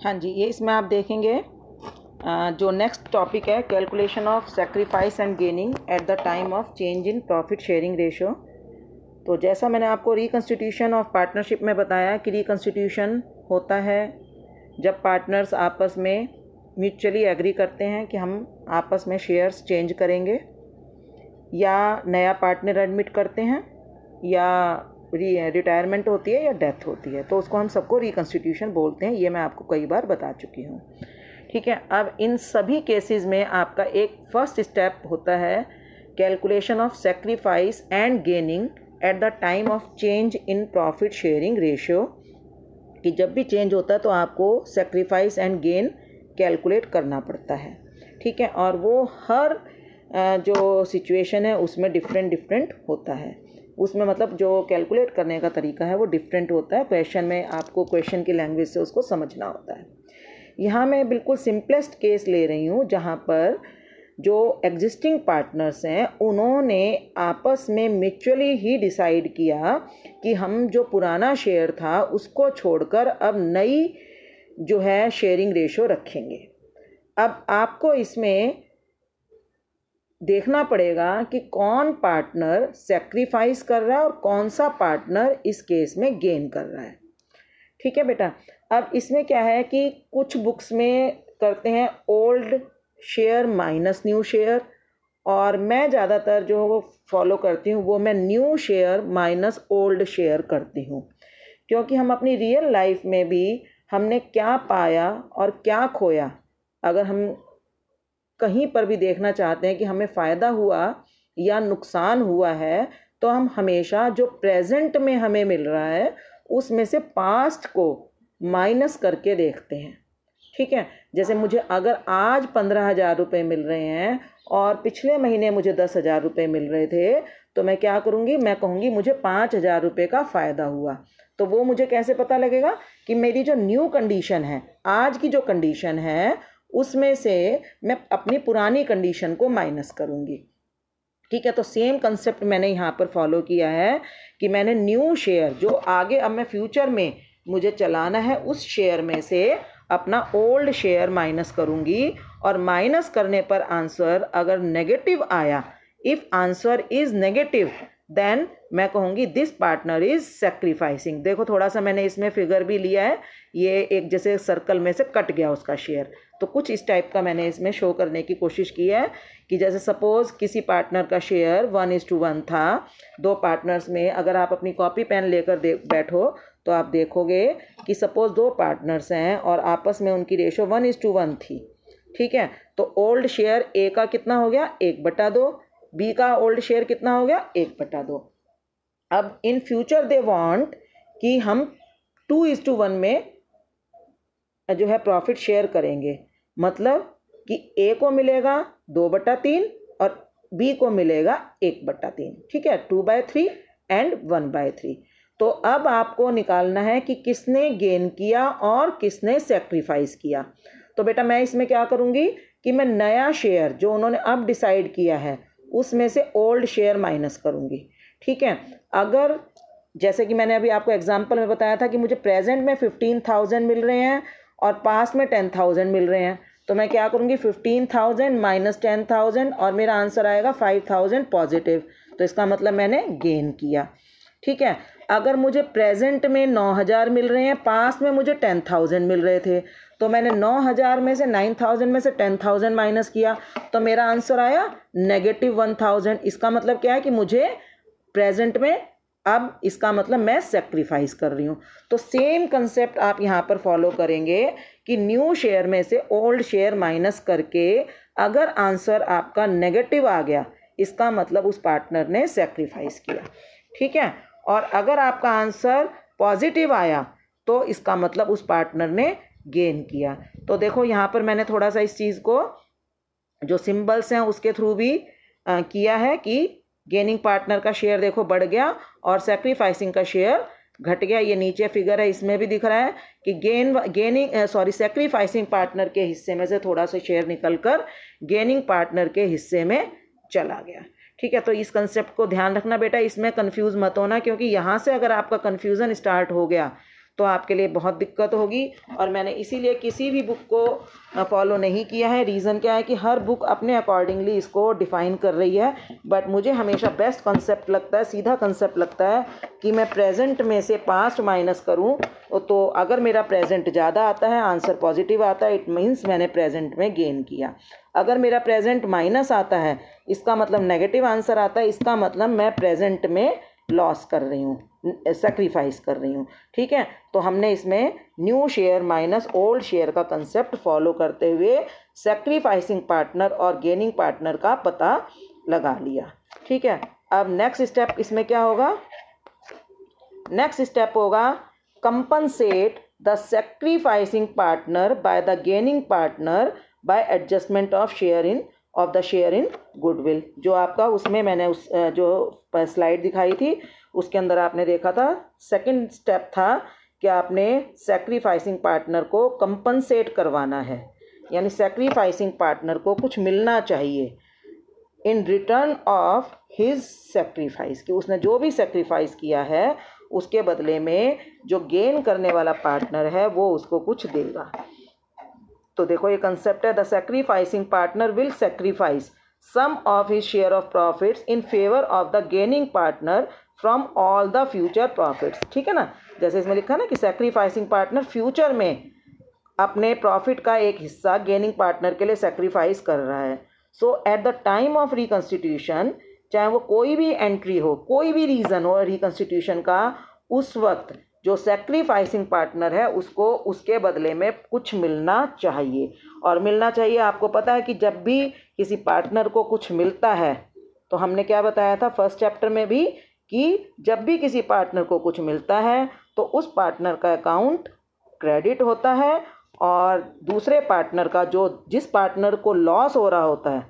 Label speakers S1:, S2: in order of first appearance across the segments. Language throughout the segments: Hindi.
S1: हाँ जी, ये इसमें आप देखेंगे जो नेक्स्ट टॉपिक है calculation of sacrifice and gaining eight the time of change in profit sharing ratio. तो जैसा मैंने आपको रिकन्स्टिट्यूशन ऑफ पार्टनरशिप में बताया कि रिकन्स्टिट्यूशन होता है जब पार्टनर्स आपस में म्यूचुअली एग्री करते हैं कि हम आपस में शेयर्स चेंज करेंगे, या नया पार्टनर एडमिट करते हैं, या रिटायरमेंट होती है या डेथ होती है, तो उसको हम सबको रिकन्स्टिट्यूशन बोलते हैं। ये मैं आपको कई बार बता चुकी हूँ। ठीक है, अब इन सभी केसेस में आपका एक फर्स्ट स्टेप होता है calculation of sacrifice and gaining eight the time of change in profit sharing ratio, कि जब भी चेंज होता है तो आपको सेक्रीफाइस एंड गेन कैलकुलेट करना पड़ता है। ठीक है, और वो हर जो सिचुएशन है उसमें डिफरेंट होता है। उसमें मतलब जो कैलकुलेट करने का तरीका है वो डिफरेंट होता है। क्वेश्चन में आपको क्वेश्चन की लैंग्वेज से उसको समझना होता है। यहाँ मैं बिल्कुल सिंपलेस्ट केस ले रही हूँ जहाँ पर जो एग्जिस्टिंग पार्टनर्स हैं उन्होंने आपस में म्यूचुअली ही डिसाइड किया कि हम जो पुराना शेयर था उसको छोड़कर अब नई जो है शेयरिंग रेशो रखेंगे। अब आपको इसमें देखना पड़ेगा कि कौन पार्टनर सेक्रीफाइस कर रहा है और कौन सा पार्टनर इस केस में गेन कर रहा है। ठीक है बेटा, अब इसमें क्या है कि कुछ बुक्स में करते हैं old share minus new share, और मैं ज़्यादातर जो वो फॉलो करती हूँ वो मैं new share minus old share करती हूँ, क्योंकि हम अपनी रियल लाइफ में भी हमने क्या पाया और क्या खोया, अगर हम कहीं पर भी देखना चाहते हैं कि हमें फ़ायदा हुआ या नुकसान हुआ है, तो हम हमेशा जो प्रेजेंट में हमें मिल रहा है उसमें से पास्ट को माइनस करके देखते हैं। ठीक है, जैसे मुझे अगर आज 15,000 रुपये मिल रहे हैं और पिछले महीने मुझे 10,000 रुपये मिल रहे थे, तो मैं क्या करूँगी, मैं कहूँगी मुझे 5,000 रुपये का फ़ायदा हुआ। तो वो मुझे कैसे पता लगेगा कि मेरी जो न्यू कंडीशन है, आज की जो कंडीशन है उसमें से मैं अपनी पुरानी कंडीशन को माइनस करूँगी। ठीक है, तो सेम कंसेप्ट मैंने यहाँ पर फॉलो किया है कि मैंने न्यू शेयर जो आगे अब मैं फ्यूचर में मुझे चलाना है उस शेयर में से अपना ओल्ड शेयर माइनस करूँगी, और माइनस करने पर आंसर अगर नेगेटिव आया, if answer is negative then मैं कहूँगी दिस पार्टनर इज़ सेक्रीफाइसिंग। देखो थोड़ा सा मैंने इसमें फिगर भी लिया है, ये एक जैसे सर्कल में से कट गया उसका शेयर, तो कुछ इस टाइप का मैंने इसमें शो करने की कोशिश की है कि जैसे सपोज़ किसी पार्टनर का शेयर 1:1 था, दो पार्टनर्स में अगर आप अपनी कॉपी पेन लेकर बैठो तो आप देखोगे कि सपोज़ दो पार्टनर्स हैं और आपस में उनकी रेशो 1:1 थी। ठीक है, तो ओल्ड शेयर ए का कितना हो गया, 1/2, बी का ओल्ड शेयर कितना हो गया, 1/2। अब इन फ्यूचर दे वांट कि हम 2:1 में जो है प्रॉफिट शेयर करेंगे, मतलब कि ए को मिलेगा 2/3 और बी को मिलेगा 1/3। ठीक है, 2/3 एंड 1/3। तो अब आपको निकालना है कि किसने गेन किया और किसने सेक्रीफाइस किया। तो बेटा मैं इसमें क्या करूँगी कि मैं नया शेयर जो उन्होंने अब डिसाइड किया है उसमें से ओल्ड शेयर माइनस करूँगी। ठीक है, अगर जैसे कि मैंने अभी आपको एग्जांपल में बताया था कि मुझे प्रेजेंट में 15,000 मिल रहे हैं और पास्ट में 10,000 मिल रहे हैं, तो मैं क्या करूँगी 15,000 माइनस 10,000 और मेरा आंसर आएगा 5,000 पॉजिटिव, तो इसका मतलब मैंने गेन किया। ठीक है, अगर मुझे प्रेजेंट में 9,000 मिल रहे हैं, पास्ट में मुझे 10,000 मिल रहे थे, तो मैंने 9,000 में से 9,000 में से 10,000 माइनस किया, तो मेरा आंसर आया -1,000। इसका मतलब क्या है कि मुझे प्रेजेंट में अब इसका मतलब मैं सेक्रीफाइस कर रही हूँ। तो सेम कंसेप्ट आप यहाँ पर फॉलो करेंगे कि न्यू शेयर में से ओल्ड शेयर माइनस करके अगर आंसर आपका नेगेटिव आ गया, इसका मतलब उस पार्टनर ने सेक्रीफाइस किया। ठीक है, और अगर आपका आंसर पॉजिटिव आया तो इसका मतलब उस पार्टनर ने गेन किया। तो देखो यहाँ पर मैंने थोड़ा सा इस चीज़ को जो सिंबल्स हैं उसके थ्रू भी किया है कि गेनिंग पार्टनर का शेयर देखो बढ़ गया और सेक्रीफाइसिंग का शेयर घट गया। ये नीचे फिगर है, इसमें भी दिख रहा है कि सेक्रीफाइसिंग पार्टनर के हिस्से में से थोड़ा सा शेयर निकलकर गेनिंग पार्टनर के हिस्से में चला गया। ठीक है, तो इस कंसेप्ट को ध्यान रखना बेटा, इसमें कंफ्यूज मत होना, क्योंकि यहाँ से अगर आपका कंफ्यूजन स्टार्ट हो गया तो आपके लिए बहुत दिक्कत होगी। और मैंने इसीलिए किसी भी बुक को फॉलो नहीं किया है। रीज़न क्या है कि हर बुक अपने अकॉर्डिंगली इसको डिफ़ाइन कर रही है, बट मुझे हमेशा बेस्ट कंसेप्ट लगता है, सीधा कंसेप्ट लगता है कि मैं प्रेजेंट में से पास्ट माइनस करूं। तो अगर मेरा प्रेजेंट ज़्यादा आता है, आंसर पॉजिटिव आता है, इट मीन्स मैंने प्रेजेंट में गेन किया। अगर मेरा प्रेजेंट माइनस आता है, इसका मतलब नेगेटिव आंसर आता है, इसका मतलब मैं प्रेजेंट में लॉस कर रही हूँ, सेक्रीफाइस कर रही हूँ। ठीक है, तो हमने इसमें new share minus old share का कंसेप्ट फॉलो करते हुए सेक्रीफाइसिंग पार्टनर और गेनिंग पार्टनर का पता लगा लिया। ठीक है, अब नेक्स्ट स्टेप इसमें क्या होगा? नेक्स्ट स्टेप होगा compensate the sacrificing partner by the gaining partner by adjustment of share in goodwill. जो आपका उसमें मैंने उस जो स्लाइड दिखाई थी उसके अंदर आपने देखा था, सेकंड स्टेप था कि आपने सेक्रीफाइसिंग पार्टनर को कंपनसेट करवाना है, यानी सेक्रीफाइसिंग पार्टनर को कुछ मिलना चाहिए in return of his sacrifice, कि उसने जो भी सेक्रीफाइस किया है उसके बदले में जो गेन करने वाला पार्टनर है वो उसको कुछ देगा। तो देखो ये कंसेप्ट है, the sacrificing partner will sacrifice some of his share of profits in favour of the gaining partner from all the future profits. ठीक है ना, जैसे इसमें लिखा ना कि सेक्रीफाइसिंग पार्टनर फ्यूचर में अपने प्रॉफिट का एक हिस्सा गेनिंग पार्टनर के लिए सेक्रीफाइस कर रहा है। So at the time of reconstitution, चाहे वो कोई भी एंट्री हो, कोई भी रीज़न हो रिकन्स्टिट्यूशन का, उस वक्त जो सेक्रीफाइसिंग पार्टनर है उसको उसके बदले में कुछ मिलना चाहिए। और मिलना चाहिए, आपको पता है कि जब भी किसी पार्टनर को कुछ मिलता है, तो हमने क्या बताया था फर्स्ट चैप्टर में भी, कि जब भी किसी पार्टनर को कुछ मिलता है तो उस पार्टनर का अकाउंट क्रेडिट होता है, और दूसरे पार्टनर का जिस पार्टनर को लॉस हो रहा होता है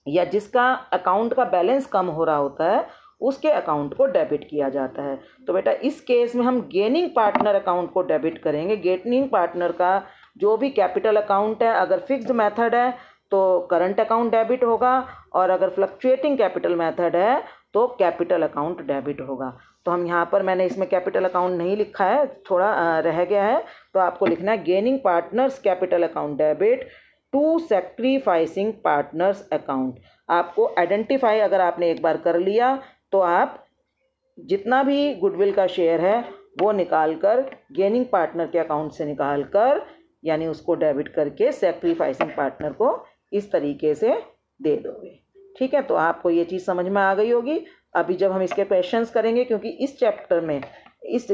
S1: या जिसका अकाउंट का बैलेंस कम हो रहा होता है उसके अकाउंट को डेबिट किया जाता है। तो बेटा इस केस में हम गेनिंग पार्टनर अकाउंट को डेबिट करेंगे। गेनिंग पार्टनर का जो भी कैपिटल अकाउंट है, अगर फिक्स्ड मेथड है तो करंट अकाउंट डेबिट होगा, और अगर फ्लक्चुएटिंग कैपिटल मेथड है तो कैपिटल अकाउंट डेबिट होगा। तो हम यहाँ पर, मैंने इसमें कैपिटल अकाउंट नहीं लिखा है, थोड़ा रह गया है, तो आपको लिखना है gaining partner's capital account debit to sacrificing partner's account. आपको आइडेंटिफाई अगर आपने एक बार कर लिया तो आप जितना भी गुडविल का शेयर है वो निकाल कर गेनिंग पार्टनर के अकाउंट से निकाल कर, यानी उसको डेबिट करके सेक्रीफाइसिंग पार्टनर को इस तरीके से दे दोगे। ठीक है, तो आपको ये चीज़ समझ में आ गई होगी। अभी जब हम इसके क्वेश्चंस करेंगे, क्योंकि इस चैप्टर में इस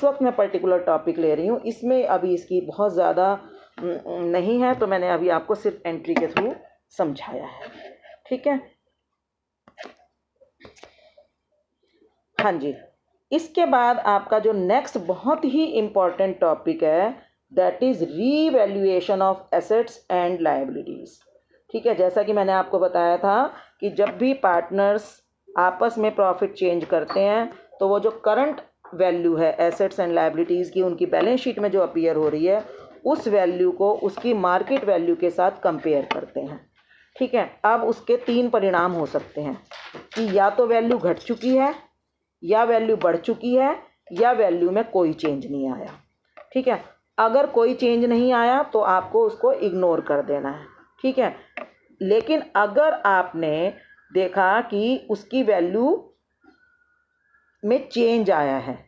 S1: वक्त मैं पर्टिकुलर टॉपिक ले रही हूँ, इसमें अभी इसकी बहुत ज़्यादा नहीं है, तो मैंने अभी आपको सिर्फ एंट्री के थ्रू समझाया है। ठीक है, हाँ जी। इसके बाद आपका जो नेक्स्ट बहुत ही इम्पॉर्टेंट टॉपिक है, that is revaluation of assets and liabilities. ठीक है, जैसा कि मैंने आपको बताया था कि जब भी पार्टनर्स आपस में प्रॉफिट चेंज करते हैं तो वो जो करंट वैल्यू है एसेट्स एंड लायबिलिटीज़ की, उनकी बैलेंस शीट में जो अपीयर हो रही है, उस वैल्यू को उसकी मार्केट वैल्यू के साथ कंपेयर करते हैं। ठीक है, अब उसके 3 परिणाम हो सकते हैं कि या तो वैल्यू घट चुकी है, या वैल्यू बढ़ चुकी है, या वैल्यू में कोई चेंज नहीं आया। ठीक है, अगर कोई चेंज नहीं आया तो आपको उसको इग्नोर कर देना है। ठीक है, लेकिन अगर आपने देखा कि उसकी वैल्यू में चेंज आया है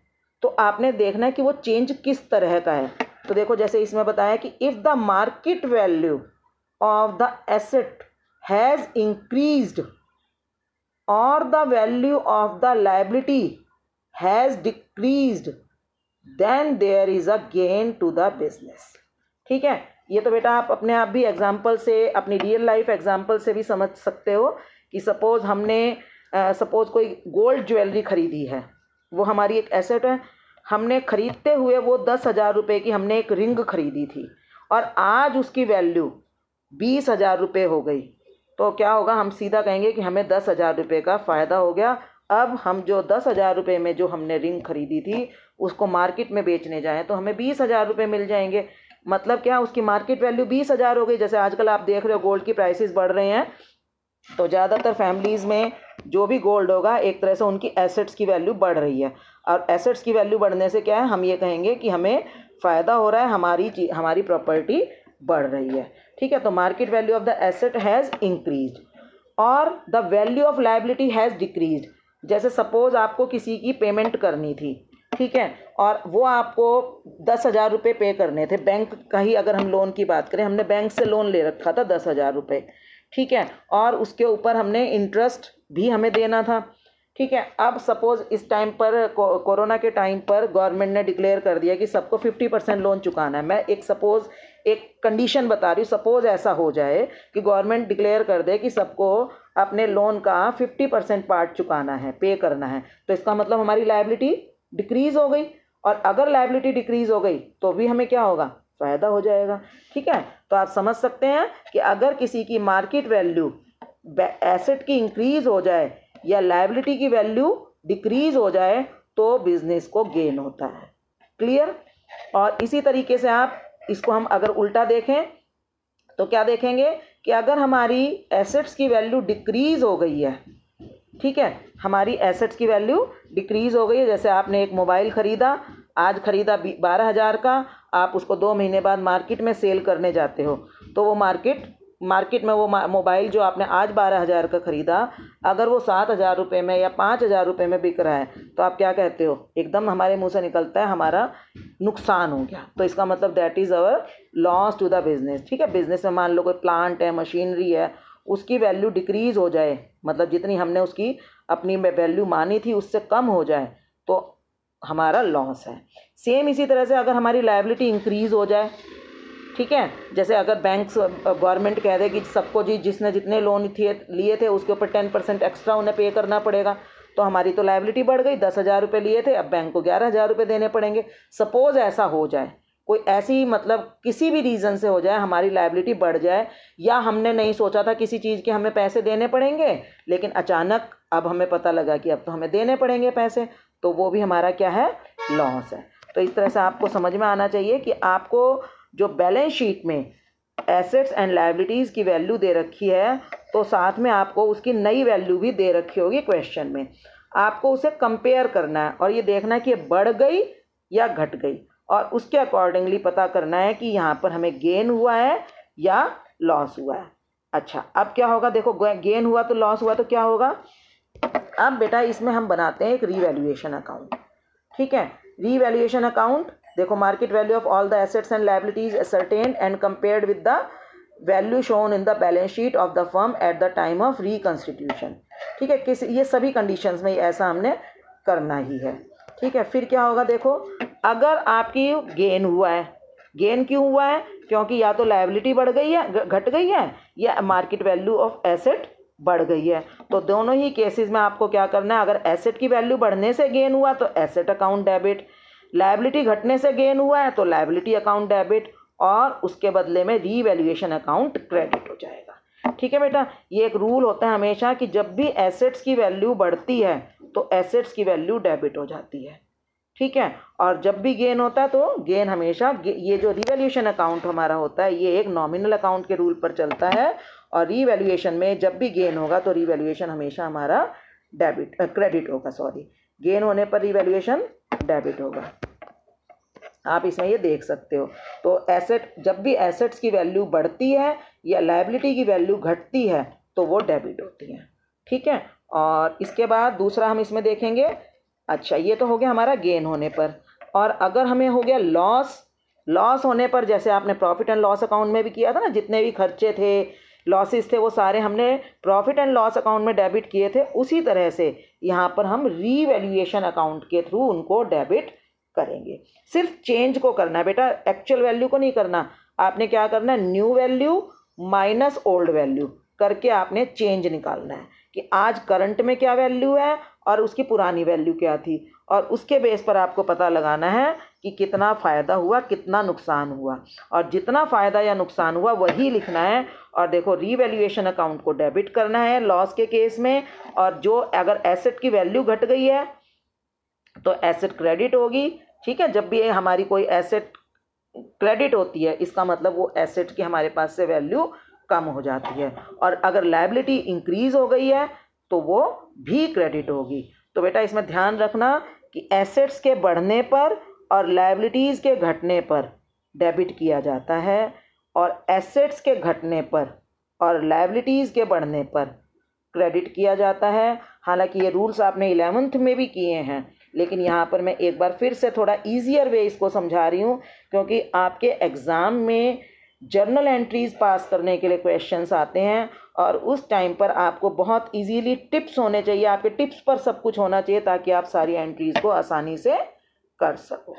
S1: तो आपने देखना है कि वो चेंज किस तरह का है। तो देखो, जैसे इसमें बताया कि if the market value of the asset has increased और the value of the liability has decreased, then there is a gain to the business. ठीक है, ये तो बेटा आप अपने आप भी एग्जाम्पल से, अपनी रियल लाइफ एग्जाम्पल से भी समझ सकते हो कि सपोज़ हमने सपोज़ कोई गोल्ड ज्वेलरी ख़रीदी है, वो हमारी एक एसेट है। हमने ख़रीदते हुए वो 10,000 रुपये की हमने एक रिंग ख़रीदी थी, और आज उसकी वैल्यू 20,000 रुपये हो गई, तो क्या होगा? हम सीधा कहेंगे कि हमें 10,000 रुपये का फ़ायदा हो गया। अब हम जो 10,000 रुपये में जो हमने रिंग ख़रीदी थी उसको मार्केट में बेचने जाएँ तो हमें 20,000 रुपये मिल जाएंगे। मतलब क्या, उसकी मार्केट वैल्यू 20,000 हो गई। जैसे आजकल आप देख रहे हो गोल्ड की प्राइसेस बढ़ रहे हैं, तो ज़्यादातर फैमिलीज़ में जो भी गोल्ड होगा एक तरह से उनकी एसेट्स की वैल्यू बढ़ रही है। और एसेट्स की वैल्यू बढ़ने से क्या है, हम ये कहेंगे कि हमें फ़ायदा हो रहा है, हमारी प्रॉपर्टी बढ़ रही है। ठीक है, तो market value of the asset has increased और the value of liability has decreased. जैसे सपोज आपको किसी की पेमेंट करनी थी, ठीक है, और वो आपको 10,000 रुपये पे करने थे। बैंक का ही अगर हम लोन की बात करें, हमने बैंक से लोन ले रखा था 10,000 रुपये, ठीक है, और उसके ऊपर हमने इंटरेस्ट भी हमें देना था। ठीक है, अब सपोज़ इस टाइम पर कोरोना के टाइम पर गवर्नमेंट ने डिक्लेयर कर दिया कि सबको 50% लोन चुकाना है। मैं एक कंडीशन बता रही हूँ, सपोज़ ऐसा हो जाए कि गवर्नमेंट डिक्लेयर कर दे कि सबको अपने लोन का 50% पार्ट चुकाना है, पे करना है, तो इसका मतलब हमारी लायबिलिटी डिक्रीज़ हो गई। और अगर लायबिलिटी डिक्रीज़ हो गई तो भी हमें क्या होगा, फ़ायदा हो जाएगा। ठीक है, तो आप समझ सकते हैं कि अगर किसी की मार्केट वैल्यू एसेट की इंक्रीज़ हो जाए या लायबिलिटी की वैल्यू डिक्रीज़ हो जाए तो बिजनेस को गेन होता है। क्लियर। और इसी तरीके से आप इसको हम अगर उल्टा देखें तो क्या देखेंगे कि अगर हमारी एसेट्स की वैल्यू डिक्रीज़ हो गई है, ठीक है, हमारी एसेट्स की वैल्यू डिक्रीज़ हो गई है, जैसे आपने एक मोबाइल ख़रीदा, आज ख़रीदा 12,000 का, आप उसको 2 महीने बाद मार्केट में सेल करने जाते हो, तो वो मार्केट में वो मोबाइल जो आपने आज 12,000 का ख़रीदा, अगर वो 7,000 रुपये में या 5,000 रुपये में बिक रहा है तो आप क्या कहते हो, एकदम हमारे मुंह से निकलता है हमारा नुकसान हो गया। तो इसका मतलब that is our loss to the business. ठीक है, बिज़नेस में मान लो कोई प्लांट है, मशीनरी है, उसकी वैल्यू डिक्रीज़ हो जाए, मतलब जितनी हमने उसकी अपनी वैल्यू मानी थी उससे कम हो जाए तो हमारा लॉस है। सेम इसी तरह से अगर हमारी लायबिलिटी इंक्रीज़ हो जाए, ठीक है, जैसे अगर बैंक गवर्नमेंट कह दे कि सबको जिसने जितने लोन लिए थे उसके ऊपर 10% एक्स्ट्रा उन्हें पे करना पड़ेगा, तो हमारी तो लायबिलिटी बढ़ गई। 10,000 रुपये लिए थे, अब बैंक को 11,000 रुपये देने पड़ेंगे। सपोज़ ऐसा हो जाए, कोई ऐसी मतलब किसी भी रीज़न से हो जाए हमारी लायबिलिटी बढ़ जाए, या हमने नहीं सोचा था किसी चीज़ के हमें पैसे देने पड़ेंगे, लेकिन अचानक अब हमें पता लगा कि अब तो हमें देने पड़ेंगे पैसे, तो वो भी हमारा क्या है, लॉस है। तो इस तरह से आपको समझ में आना चाहिए कि आपको जो बैलेंस शीट में एसेट्स एंड लायबिलिटीज़ की वैल्यू दे रखी है, तो साथ में आपको उसकी नई वैल्यू भी दे रखी होगी क्वेश्चन में। आपको उसे कंपेयर करना है और ये देखना है कि ये बढ़ गई या घट गई, और उसके अकॉर्डिंगली पता करना है कि यहाँ पर हमें गेन हुआ है या लॉस हुआ है। अच्छा, अब क्या होगा, देखो गेन हुआ तो लॉस हुआ तो क्या होगा। अब बेटा इसमें हम बनाते हैं एक रीवैल्यूएशन अकाउंट। ठीक है, रीवैल्यूएशन अकाउंट, देखो market value of all the assets and liabilities ascertained and compared with the value shown in the balance sheet of the firm at the time of reconstitution. ठीक है, ये सभी कंडीशंस में ऐसा हमने करना ही है। ठीक है, फिर क्या होगा, देखो अगर आपकी गेन हुआ है, गेन क्यों हुआ है, क्योंकि या तो लायबिलिटी बढ़ गई है, घट गई है, या मार्केट वैल्यू ऑफ एसेट बढ़ गई है। तो दोनों ही केसेस में आपको क्या करना है, अगर एसेट की वैल्यू बढ़ने से गेन हुआ तो एसेट अकाउंट डेबिट, लायबिलिटी घटने से गेन हुआ है तो लायबिलिटी अकाउंट डेबिट, और उसके बदले में रीवैल्यूएशन अकाउंट क्रेडिट हो जाएगा। ठीक है बेटा, ये एक रूल होता है हमेशा कि जब भी एसेट्स की वैल्यू बढ़ती है तो एसेट्स की वैल्यू डेबिट हो जाती है। ठीक है, और जब भी गेन होता है तो गेन हमेशा, ये जो रीवैल्यूएशन अकाउंट हमारा होता है ये एक नॉमिनल अकाउंट के रूल पर चलता है, और रीवैल्यूएशन में जब भी गेन होगा तो रीवैल्यूएशन हमेशा हमारा क्रेडिट होगा, गेन होने पर रीवैल्यूएशन डेबिट होगा। आप इसमें ये देख सकते हो। तो एसेट, जब भी एसेट्स की वैल्यू बढ़ती है या लायबिलिटी की वैल्यू घटती है तो वो डेबिट होती है। ठीक है, और इसके बाद दूसरा हम इसमें देखेंगे। अच्छा, ये तो हो गया हमारा गेन होने पर, और अगर हमें हो गया लॉस होने पर, जैसे आपने प्रॉफिट एंड लॉस अकाउंट में भी किया था ना, जितने भी खर्चे थे, लॉसेस थे, वो सारे हमने प्रॉफिट एंड लॉस अकाउंट में डेबिट किए थे, उसी तरह से यहाँ पर हम रीवैल्यूएशन अकाउंट के थ्रू उनको डेबिट करेंगे। सिर्फ चेंज को करना है बेटा, एक्चुअल वैल्यू को नहीं करना। आपने क्या करना है, new value minus old value करके आपने चेंज निकालना है कि आज करंट में क्या वैल्यू है और उसकी पुरानी वैल्यू क्या थी, और उसके बेस पर आपको पता लगाना है कि कितना फ़ायदा हुआ, कितना नुकसान हुआ, और जितना फ़ायदा या नुकसान हुआ वही लिखना है। और देखो रीवैल्यूएशन अकाउंट को डेबिट करना है लॉस के केस में, और जो अगर एसेट की वैल्यू घट गई है तो एसेट क्रेडिट होगी। ठीक है, जब भी हमारी कोई एसेट क्रेडिट होती है इसका मतलब वो एसेट की हमारे पास से वैल्यू कम हो जाती है, और अगर लायबिलिटी इंक्रीज हो गई है तो वो भी क्रेडिट होगी। तो बेटा इसमें ध्यान रखना कि एसेट्स के बढ़ने पर और लायबिलिटीज़ के घटने पर डेबिट किया जाता है और एसेट्स के घटने पर और लायबिलिटीज़ के बढ़ने पर क्रेडिट किया जाता है। हालांकि ये रूल्स आपने 11th में भी किए हैं, लेकिन यहाँ पर मैं एक बार फिर से थोड़ा ईजियर वे इसको समझा रही हूँ, क्योंकि आपके एग्ज़ाम में जर्नल एंट्रीज़ पास करने के लिए क्वेश्चंस आते हैं और उस टाइम पर आपको बहुत इजीली टिप्स होने चाहिए, आपके टिप्स पर सब कुछ होना चाहिए ताकि आप सारी एंट्रीज़ को आसानी से कर सको।